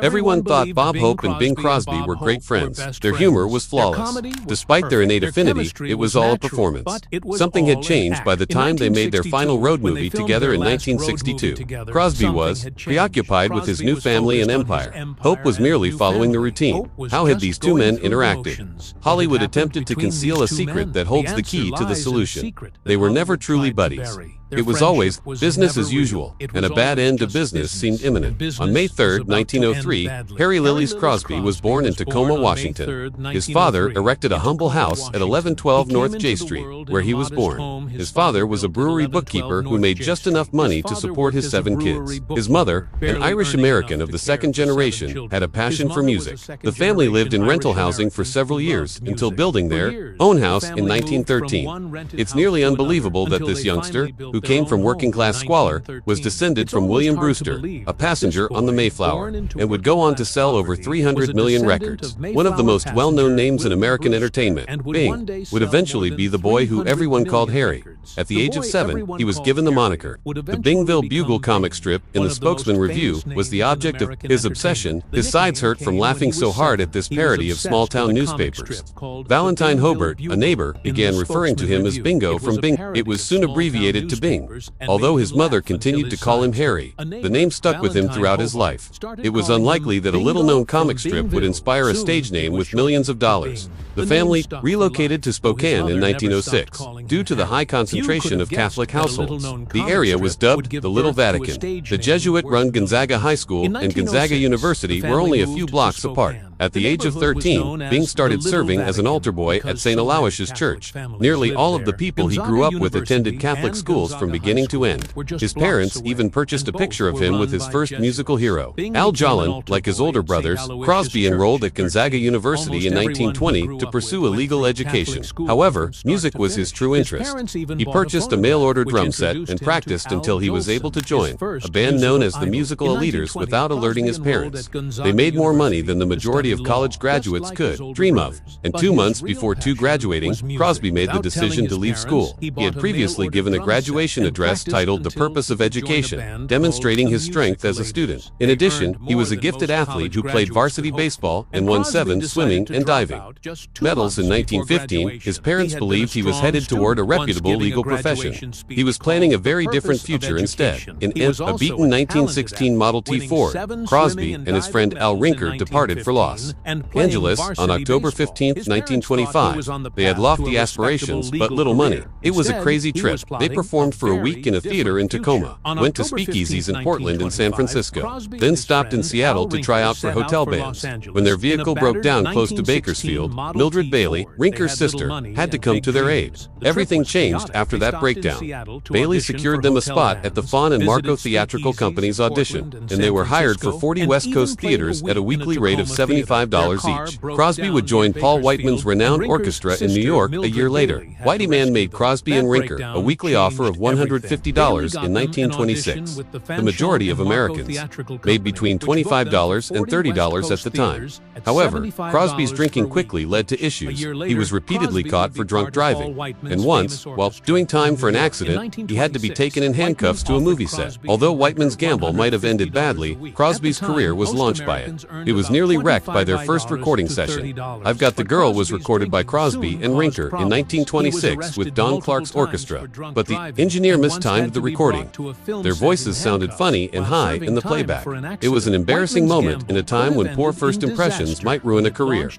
Everyone thought Bob Hope and Bing Crosby were great friends. Their humor was flawless. Despite their innate affinity, it was all a performance. Something had changed by the time they made their final road movie together in 1962. Crosby was preoccupied with his new family and empire. Hope was merely following the routine. How had these two men interacted? Hollywood attempted to conceal a secret that holds the key to the solution. They were never truly buddies. It was always business as usual, and a bad end to business seemed imminent. On May 3, 1903, Harry Lillies Crosby was born in Tacoma, Washington. His father erected a humble house at 1112 North J Street, where he was born. His father was a brewery bookkeeper who made just enough money to support his 7 kids. His mother, an Irish-American of the second generation, had a passion for music. The family lived in rental housing for several years until building their own house in 1913. It's nearly unbelievable that this youngster, who came from working-class squalor, was descended from William Brewster, a passenger on the Mayflower, and would go on to sell over 300 million records. One of the most well-known names in American entertainment, Bing, would eventually be the boy who everyone called Harry. At the age of 7, he was given the moniker. The Bingville Bugle comic strip in the Spokesman Review was the object of his obsession. His sides hurt from laughing so hard at this parody of small-town newspapers. Valentine Hobart, a neighbor, began referring to him as Bingo from Bing. It was soon abbreviated to Bing. Although his mother continued to call him Harry, the name stuck with him throughout his life. It was unlikely that a little-known comic strip would inspire a stage name with millions of dollars. The family relocated to Spokane in 1906. Due to the high concentration of Catholic households, the area was dubbed the Little Vatican. The Jesuit-run Gonzaga High School and Gonzaga University were only a few blocks apart. At the age of 13, Bing started serving as an altar boy at St. Aloysius Church. Nearly all of the people he grew up with attended Catholic schools from beginning to end. His parents even purchased a picture of him with his first musical hero. Al Jolin, like his older brothers, Crosby enrolled at Gonzaga University in 1920 to pursue a legal education. However, music was his true interest. He purchased a mail-order drum set and practiced until he was able to join a band known as the Musical Eliters without alerting his parents. They made more money than the majority of college graduates could dream of, and 2 months before graduating, Crosby made the decision to leave school. He had previously given a graduation address titled The Purpose of Education, demonstrating his strength as a student. In addition, he was a gifted athlete who played varsity baseball and won 7 swimming and diving medals in 1915. His parents believed he was headed toward a reputable legal profession. He was planning a very different future instead. In a beaten 1916 Model T Ford, Crosby and his friend Al Rinker departed for Los Angeles on October 15, 1925. They had lofty aspirations but little money. It was a crazy trip. They performed for a week in a theater in Tacoma, went to speakeasies in Portland and San Francisco, then stopped in Seattle to try out for hotel bands. When their vehicle broke down close to Bakersfield, Mildred Bailey, Rinker's sister, had to come to their aid. Everything changed after that breakdown. Bailey secured them a spot at the Fawn and Marco Theatrical Company's audition, and they were hired for 40 West Coast theaters at a weekly rate of $75 each. Crosby would join Paul Whiteman's renowned orchestra in New York a year later. Whitey Man made Crosby and Rinker a weekly offer of $150 in 1926. The majority of Americans made between $25 and $30 at the time. However, Crosby's drinking quickly led to issues. He was repeatedly caught for drunk driving, and once, while doing time for an accident, he had to be taken in handcuffs to a movie set. Although Whiteman's gamble might have ended badly, Crosby's career was launched by it. It was nearly wrecked by their first recording session. I've Got the Girl was recorded by Crosby and Rinker in 1926 with Don Clark's orchestra, but the engineer mistimed the recording. Their voices sounded funny and high in the playback. It was an embarrassing moment in a time when poor first impressions might ruin a career.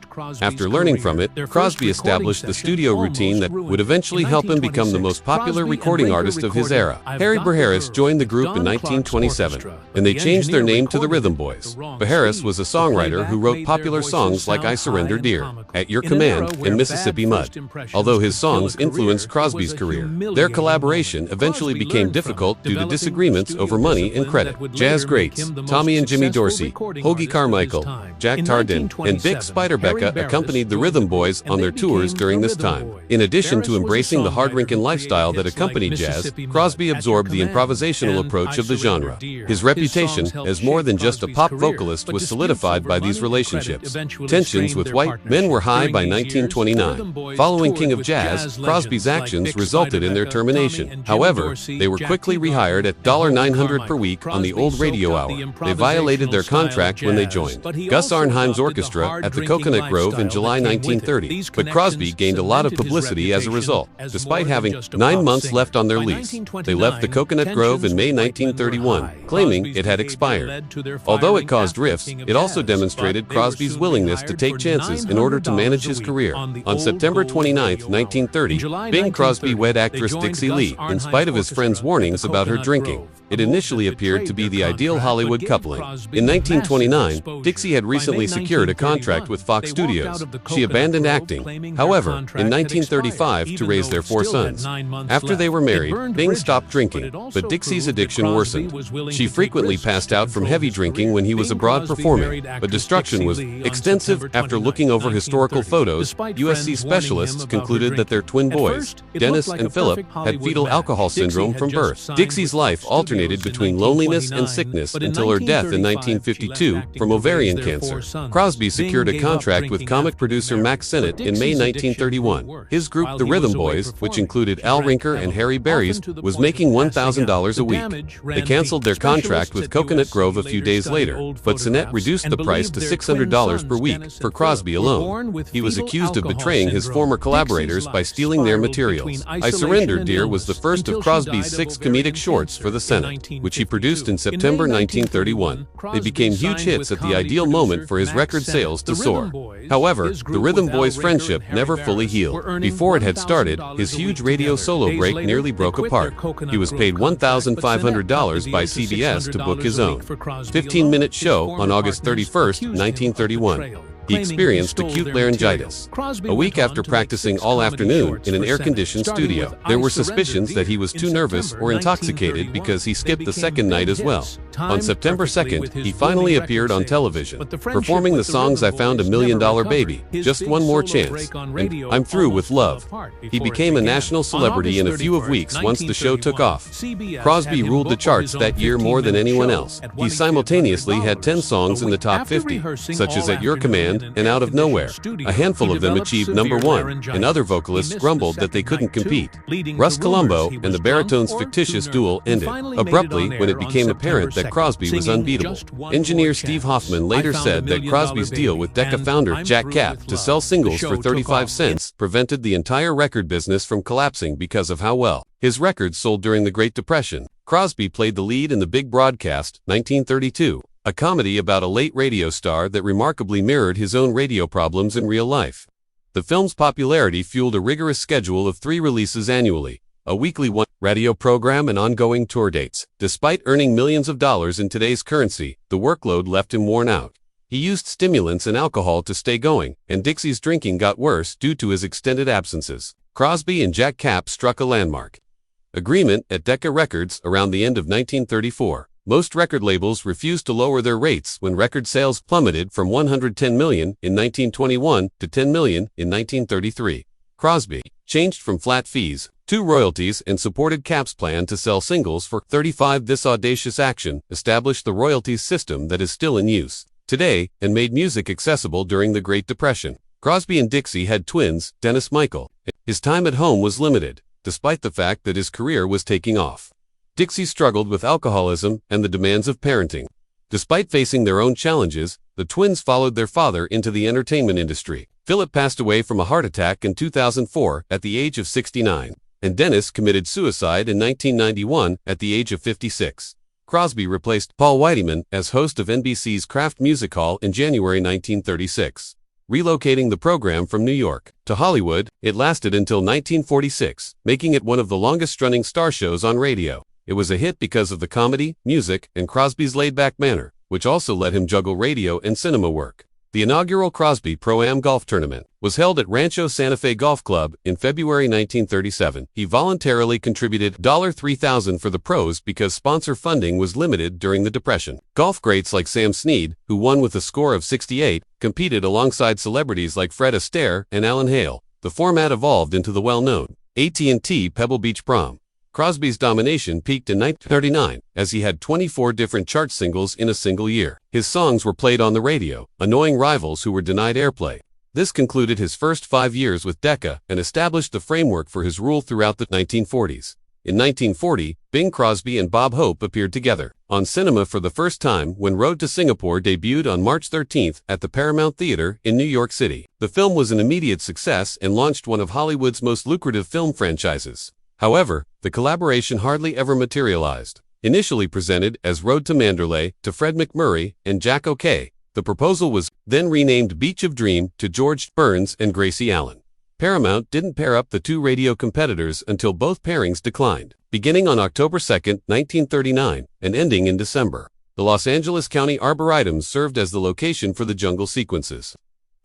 After learning from it, Crosby established the studio routine that would eventually help him become the most popular recording artist of his era. Harry Beharis joined the group in 1927, and they changed their name to the Rhythm Boys. Beharis was a songwriter who wrote popular songs like I Surrender Dear, At Your Command, and Mississippi Mud. Although his songs influenced Crosby's career, their collaboration eventually became difficult due to disagreements over money and credit. Jazz greats Tommy and Jimmy Dorsey, Hoagy Carmichael, Jack Tardin, and Vic Spiderbecca accompanied the Rhythm Boys on their tours during this time. In addition to embracing the hard-rinkin' lifestyle that accompanied jazz, Crosby absorbed the improvisational approach of the genre. His reputation as more than just a pop vocalist was solidified by these relationships. relationships. Tensions with white men were high by 1929. Following King of Jazz, Crosby's actions resulted in their termination. However, they were quickly rehired at $900 per week on the old radio hour. They violated their contract when they joined Gus Arnheim's orchestra at the Coconut Grove in July 1930, but Crosby gained a lot of publicity as a result. Despite having 9 months left on their lease, they left the Coconut Grove in May 1931, claiming it had expired. Although it caused rifts, it also demonstrated Crosby's willingness to take chances in order to manage his career. On September 29, 1930, Bing Crosby wed actress Dixie Lee, in spite of his friends' warnings about her drinking. It initially appeared to be the ideal Hollywood coupling. In 1929, Dixie had recently secured a contract with Fox Studios. She abandoned acting, however, in 1935 to raise their 4 sons. After they were married, Bing stopped drinking, but Dixie's addiction worsened. She frequently passed out from heavy drinking when he was abroad performing, but destruction was extensive. After looking over historical photos, USC specialists concluded that their twin boys, Dennis and Philip, had fetal alcohol syndrome from birth. Dixie's life alternated between loneliness and sickness until her death in 1952 from ovarian cancer. Crosby secured a contract with comic producer Max Sennett in May 1931. His group, the Rhythm Boys, which included Al Rinker and Harry Berries, was making $1,000 a week. They canceled their contract with Coconut Grove a few days later, but Sennett reduced the price to $600 per week for Crosby alone. He was accused of betraying his former collaborators by stealing their materials. I Surrender, Dear was the first of Crosby's 6 comedic shorts for the Senate, which he produced in September 1931. They became huge hits at the ideal moment for his record sales to soar. However, the Rhythm Boys' friendship never fully healed. Before it had started, his huge radio solo break nearly broke apart. He was paid $1,500 by CBS to book his own 15-minute show on August 31, 1931. He experienced acute laryngitis. A week after practicing all afternoon in an air-conditioned studio, there were suspicions that he was too nervous or intoxicated because he skipped the second night as well. On September 2nd, he finally appeared on television, performing the songs I Found $1 Million Baby, Just One More Chance, and I'm Through with Love. He became a national celebrity in a few weeks once the show took off. Crosby ruled the charts that year more than anyone else. He simultaneously had 10 songs in the top 50, such as At Your Command and Out of Nowhere. A handful of them achieved #1, and other vocalists grumbled that they couldn't compete. Russ Columbo and the baritone's fictitious duel ended abruptly when it became apparent that Crosby was unbeatable. Engineer Steve Hoffman later said that Crosby's deal with Decca founder Jack Kapp to sell singles for 35 cents prevented the entire record business from collapsing because of how well his records sold during the Great Depression. Crosby played the lead in The Big Broadcast, 1932. A comedy about a late radio star that remarkably mirrored his own radio problems in real life. The film's popularity fueled a rigorous schedule of 3 releases annually, a weekly radio program and ongoing tour dates. Despite earning millions of dollars in today's currency, the workload left him worn out. He used stimulants and alcohol to stay going, and Dixie's drinking got worse due to his extended absences. Crosby and Jack Kapp struck a landmark agreement at Decca Records around the end of 1934. Most record labels refused to lower their rates when record sales plummeted from 110 million in 1921 to 10 million in 1933. Crosby changed from flat fees to royalties and supported Kapp's plan to sell singles for 35. This audacious action established the royalties system that is still in use today and made music accessible during the Great Depression. Crosby and Dixie had twins, Dennis Michael. His time at home was limited, despite the fact that his career was taking off. Dixie struggled with alcoholism and the demands of parenting. Despite facing their own challenges, the twins followed their father into the entertainment industry. Philip passed away from a heart attack in 2004 at the age of 69, and Dennis committed suicide in 1991 at the age of 56. Crosby replaced Paul Whiteman as host of NBC's Kraft Music Hall in January 1936. Relocating the program from New York to Hollywood, it lasted until 1946, making it one of the longest-running star shows on radio. It was a hit because of the comedy, music, and Crosby's laid-back manner, which also let him juggle radio and cinema work. The inaugural Crosby Pro-Am Golf Tournament was held at Rancho Santa Fe Golf Club in February 1937. He voluntarily contributed $3,000 for the pros because sponsor funding was limited during the Depression. Golf greats like Sam Snead, who won with a score of 68, competed alongside celebrities like Fred Astaire and Alan Hale. The format evolved into the well-known AT&T Pebble Beach Prom. Crosby's domination peaked in 1939, as he had 24 different chart singles in a single year. His songs were played on the radio, annoying rivals who were denied airplay. This concluded his first 5 years with Decca and established the framework for his rule throughout the 1940s. In 1940, Bing Crosby and Bob Hope appeared together on cinema for the first time when Road to Singapore debuted on March 13 at the Paramount Theater in New York City. The film was an immediate success and launched one of Hollywood's most lucrative film franchises. However, the collaboration hardly ever materialized. Initially presented as Road to Mandalay to Fred MacMurray and Jack O'Kay, the proposal was then renamed Beach of Dream to George Burns and Gracie Allen. Paramount didn't pair up the two radio competitors until both pairings declined, beginning on October 2, 1939, and ending in December. The Los Angeles County Arboretums served as the location for the jungle sequences.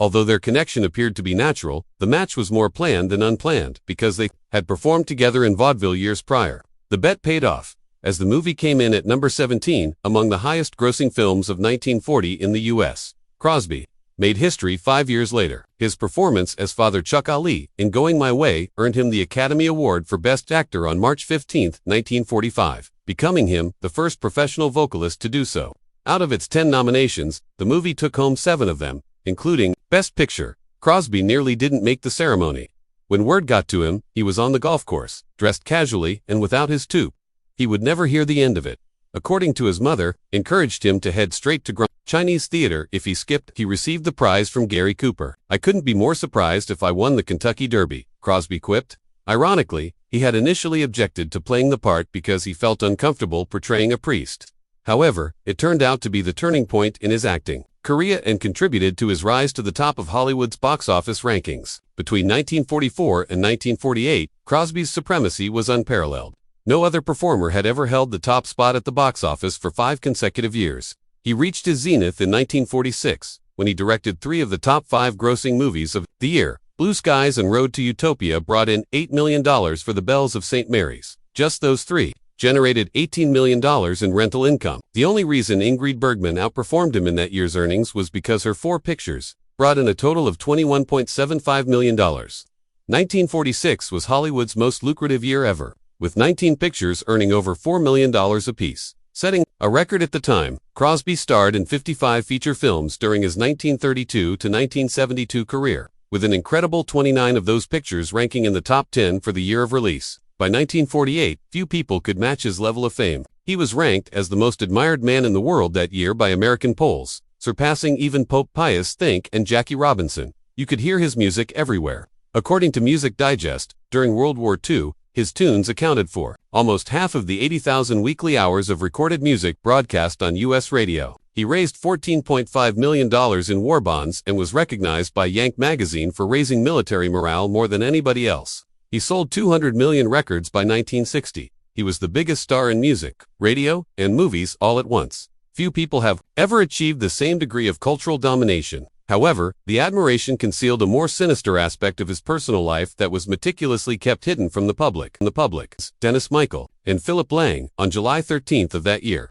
Although their connection appeared to be natural, the match was more planned than unplanned because they had performed together in vaudeville years prior. The bet paid off, as the movie came in at number 17 among the highest-grossing films of 1940 in the U.S. Crosby made history 5 years later. His performance as Father Chuck Ali in Going My Way earned him the Academy Award for Best Actor on March 15, 1945, becoming him the first professional vocalist to do so. Out of its 10 nominations, the movie took home 7 of them, including Best Picture. Crosby nearly didn't make the ceremony. When word got to him, he was on the golf course, dressed casually and without his toque. He would never hear the end of it. According to his mother, encouraged him to head straight to Chinese theater if he skipped. He received the prize from Gary Cooper. "I couldn't be more surprised if I won the Kentucky Derby," Crosby quipped. Ironically, he had initially objected to playing the part because he felt uncomfortable portraying a priest. However, it turned out to be the turning point in his acting career and contributed to his rise to the top of Hollywood's box office rankings. Between 1944 and 1948, Crosby's supremacy was unparalleled. No other performer had ever held the top spot at the box office for 5 consecutive years. He reached his zenith in 1946, when he directed 3 of the top 5 grossing movies of the year. Blue Skies and Road to Utopia brought in $8 million for the Bells of St. Mary's. Just those 3 generated $18 million in rental income. The only reason Ingrid Bergman outperformed him in that year's earnings was because her 4 pictures brought in a total of $21.75 million. 1946 was Hollywood's most lucrative year ever, with 19 pictures earning over $4 million apiece. Setting a record at the time, Crosby starred in 55 feature films during his 1932 to 1972 career, with an incredible 29 of those pictures ranking in the top 10 for the year of release. By 1948, few people could match his level of fame. He was ranked as the most admired man in the world that year by American polls, surpassing even Pope Pius Think and Jackie Robinson. You could hear his music everywhere. According to Music Digest, during World War II, his tunes accounted for almost half of the 80,000 weekly hours of recorded music broadcast on U.S. radio. He raised $14.5 million in war bonds and was recognized by Yank magazine for raising military morale more than anybody else. He sold 200 million records by 1960. He was the biggest star in music, radio, and movies all at once. Few people have ever achieved the same degree of cultural domination. However, the admiration concealed a more sinister aspect of his personal life that was meticulously kept hidden from the public. Dennis Michael and Philip Lang, on July 13th of that year,